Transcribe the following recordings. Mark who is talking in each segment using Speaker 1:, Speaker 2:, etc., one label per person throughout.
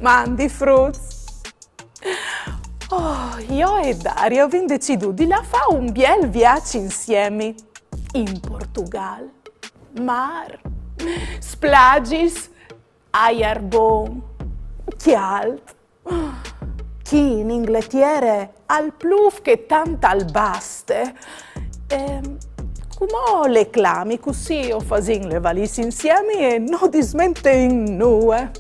Speaker 1: Mandi fruits. Oh, io e Daria abbiamo deciso di fare un bel viaggio insieme in Portugal. Mar, splagis, aiarbon, chialt. Chi in Inghilterra al pluf che tanta al baste. Come le clami così o fasin le valisi insieme e non dismente in nue.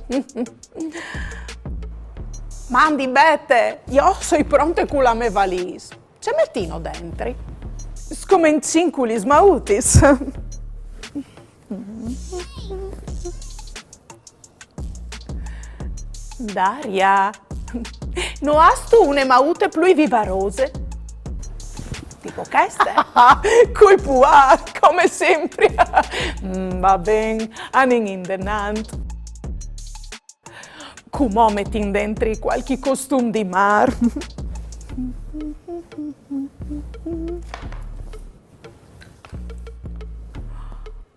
Speaker 1: Mandi bete, io sono pronta con la mia valise. C'è mettino dentro. Scomincin con gli smautis. Daria, non hai tu une maute più vivarose? Tipo queste? Coi puà, come sempre. Va bene, anin in denant. Come metti in dentro qualche costume di mar?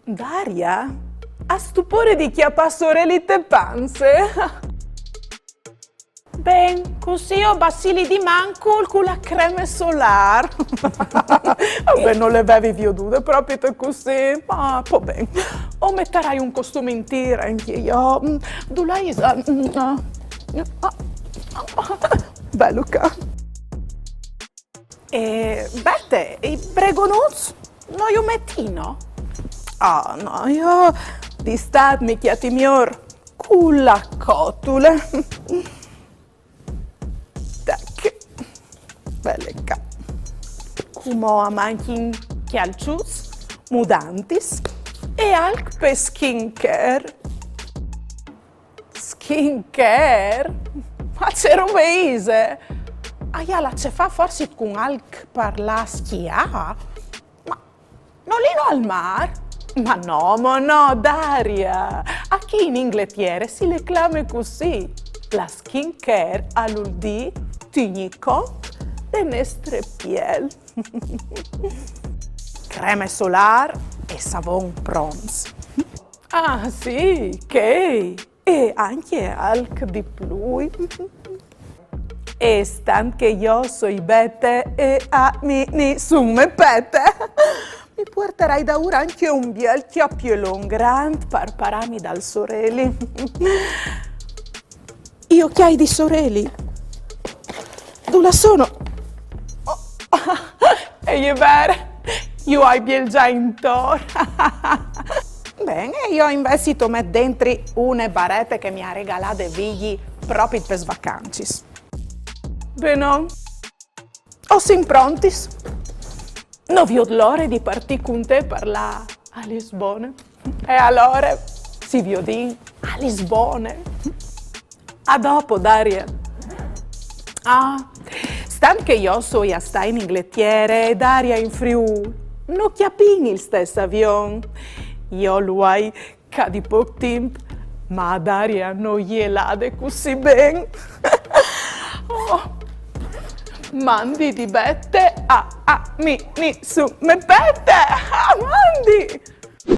Speaker 1: Daria, a stupore di chi ha passorelli te panze? Ben, così ho basili di mancul con la crema solare. Vabbè, non le avevi vedute proprio così, ma va bene. O metterai un costume in tira anche io. Dulaisa. Bello ca. E bete, i bregonuz, no io mettino? Ah, no, io di stat mi chiati mior con la cotule. Belle ca. Come a manchin chialcius, mudantis e anche per skincare. Skincare? Ma c'è robeise? Ah, la ce fa forse con alc parla schia? Ma non lino al mar? Ma no, Daria. A chi in Inghilterra si le clame così? La skincare all'udì tignico de nostre piel. Creme solar e savon bronze. Ah sì, che? E anche alc di più. E stan che io sono bete e a mi summe pete. Mi porterai da ora anche un bel chiappiolon grande per pararmi dal sorelli. Io che hai di sorelli? Dove sono? Oh, e io bene, io hai biel già intorno. Bene, io ho investito me dentro une barette che mi ha regalato Vigli proprio per vacanze. Bene, o sin prontis? Non vi ho l'ora di partire con te per là a Lisbona. E allora si vi odì a Lisbona. A dopo, Daria. Ah, stan che io so a sta in Inghilterra e Daria in Friuli. Non chiapini il stesso avion. Io lo hai ca di poco tempo, ma Daria non gliel'ade così ben. Oh. Mandi di bette a mi su me bette. Ah, mandi.